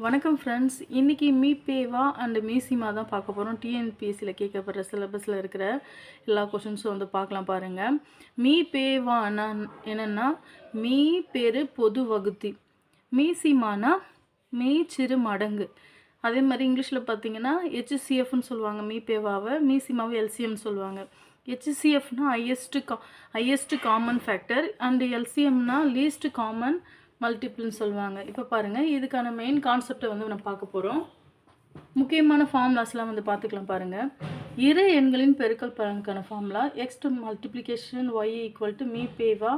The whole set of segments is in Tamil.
வணக்கம் ஃப்ரெண்ட்ஸ். இன்றைக்கி மீபேவா அண்ட் மீசிமா தான் பார்க்க போகிறோம். டிஎன்பிஎஸ்சியில் கேட்கப்படுற சிலபஸில் இருக்கிற எல்லா கொஷின்ஸும் வந்து பார்க்கலாம் பாருங்கள். மீபேவானா என்னென்னா மீ பேர் பொது வகுத்தி, மீசிமானா மீ சிறு மடங்கு. அதே மாதிரி இங்கிலீஷில் பார்த்தீங்கன்னா ஹெச்சிஎஃப்னு சொல்லுவாங்க மீபேவாவை, மீசிமாவை எல்சிஎம்னு சொல்லுவாங்க. ஹெச்சிஎஃப்னா ஹையஸ்ட் காமன் ஃபேக்டர் அண்ட் எல்சிஎம்னா லீஸ்ட் காமன் மல்டிபிள்னு சொல்லுவாங்க. இப்போ பாருங்கள், இதுக்கான மெயின் கான்செப்டை வந்து நம்ம பார்க்க போகிறோம். முக்கியமான ஃபார்முலாஸ்லாம் வந்து பார்த்துக்கலாம் பாருங்கள். இரு எண்களின் பெருக்கல் பலனுக்கான formula x to multiplication y equal to மீ பேவா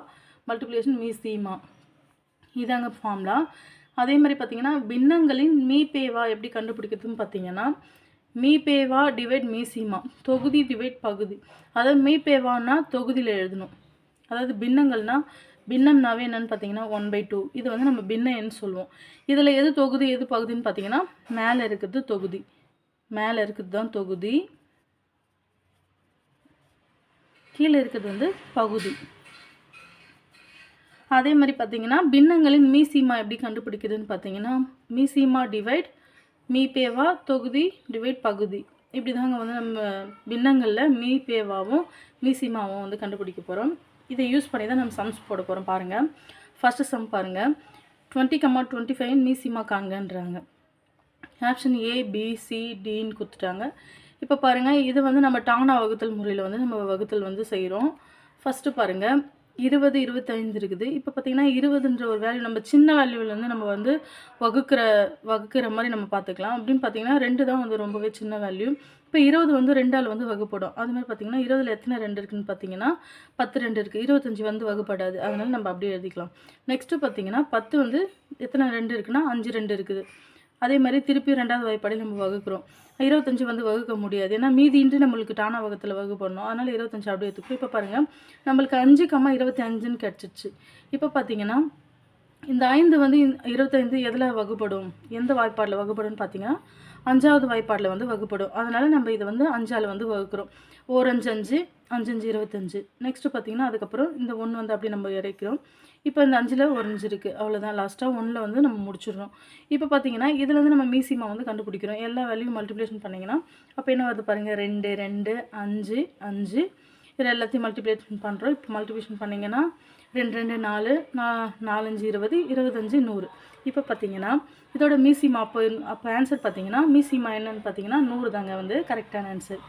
மல்டிப்ளிகேஷன் மீ சீமா, இதாங்க ஃபார்முலா. அதே மாதிரி பார்த்தீங்கன்னா பின்னங்களின் மீ பேவா எப்படி கண்டுபிடிக்கிறதுன்னு பார்த்தீங்கன்னா மீ பேவா டிவைட் மீ சீமா, தொகுதி டிவைட் பகுதி. அதாவது மீ பேவான்னா தொகுதியில் எழுதணும். அதாவது பின்னம்னாவே என்னென்னு பார்த்தீங்கன்னா 1/2. இது வந்து நம்ம பின்ன எண் சொல்லுவோம். இதில் எது தொகுதி எது பகுதின்னு பார்த்தீங்கன்னா மேலே இருக்கிறது தொகுதி, மேலே இருக்கிறது தான் தொகுதி, கீழே இருக்கிறது வந்து பகுதி. அதே மாதிரி பார்த்தீங்கன்னா பின்னங்களின் மீசிமா எப்படி கண்டுபிடிக்குதுன்னு பார்த்தீங்கன்னா மீசிமா டிவைட் மீபேவா தொகுதி டிவைட் பகுதி. இப்படி தாங்க வந்து நம்ம பின்னங்களில் மீபேவாவும் மீசிமாவும் வந்து கண்டுபிடிக்க போகிறோம். இதை யூஸ் பண்ணி தான் நம்ம சம்ஸ் போட போகிறோம். பாருங்கள், ஃபஸ்ட்டு சம் பாருங்கள். 20,25 மீசிமா காண்கன்றாங்க. ஆப்ஷன் ஏ பி சி டின்னு கொடுத்துட்டாங்க. இப்போ பாருங்கள், இது வந்து நம்ம டானா வகுத்தல் முறையில் வந்து நம்ம வகுத்தல் வந்து செய்கிறோம். ஃபஸ்ட்டு பாருங்கள், 20, 25 இருக்குது. இப்போ பார்த்திங்கன்னா 20ன்ற ஒரு வேல்யூ நம்ம சின்ன வேல்யூவிலேருந்து நம்ம வந்து வகுக்கிற மாதிரி நம்ம பார்த்துக்கலாம். அப்படின்னு பார்த்திங்கன்னா 2 தான் வந்து ரொம்பவே சின்ன வேல்யூ. இப்போ 20 வந்து 2ஆல் வந்து வகுப்படும். அது மாதிரி பார்த்திங்கன்னா 20ல் எத்தனை 2 இருக்குதுன்னு பார்த்தீங்கன்னா 10 2 இருக்குது. 25 வந்து வகுப்படாது, அதனால் நம்ம அப்படியே எழுதிக்கலாம். நெக்ஸ்ட்டு பார்த்திங்கன்னா 10 வந்து எத்தனை 2 இருக்குன்னா 5 2 இருக்குது. அதே மாதிரி திருப்பி 2வது வாய்ப்பாடில் நம்ம வகுக்கிறோம். 25 வந்து வகுக்க முடியாது, ஏன்னா மீதின்றி நம்மளுக்கு டானா வகுத்தில் வகுப்படணும். அதனால் 25 அப்படியே எடுத்துக்கணும். இப்போ பாருங்கள், நம்மளுக்கு 5,25ன்னு கிடச்சிச்சு. இப்போ பார்த்தீங்கன்னா இந்த 5 வந்து 25 எதில் வகுப்படும், எந்த வாய்ப்பாடில் வகுப்படும்னு பார்த்தீங்கன்னா 5வது வாய்ப்பாடில் வந்து வகுப்படும். அதனால் நம்ம இதை வந்து 5ஆல் வந்து வகுக்கிறோம். 1 5 5 5 5 25. நெக்ஸ்ட்டு பார்த்தீங்கன்னா அதுக்கப்புறம் இந்த 1 வந்து அப்படி நம்ம இறைக்கிறோம். இப்போ இந்த 5ல் ஒரு 5 இருக்குது, அவ்வளோதான். லாஸ்ட்டாக 1ல் வந்து நம்ம முடிச்சிடுறோம். இப்போ பார்த்தீங்கன்னா இதில் வந்து நம்ம மீசிமா வந்து கண்டுபிடிக்கிறோம். எல்லா வேல்யூ மல்டிப்ளிகேஷன் பண்ணிங்கன்னா அப்போ என்ன வருது பாருங்கள், 2 2 5 5. இதில் எல்லாத்தையும் மல்டிப்ளிகேஷன் பண்ணுறோம். இப்போ மல்டிப்ளிகேஷன் பண்ணிங்கன்னா 2 2 4 4 5 20 25 100. இப்போ பார்த்தீங்கன்னா இதோட மீசிமா அப்போ ஆன்சர் பார்த்தீங்கன்னா மீசிமா என்னன்னு பார்த்தீங்கன்னா 100 தாங்க வந்து கரெக்டான ஆன்சர்.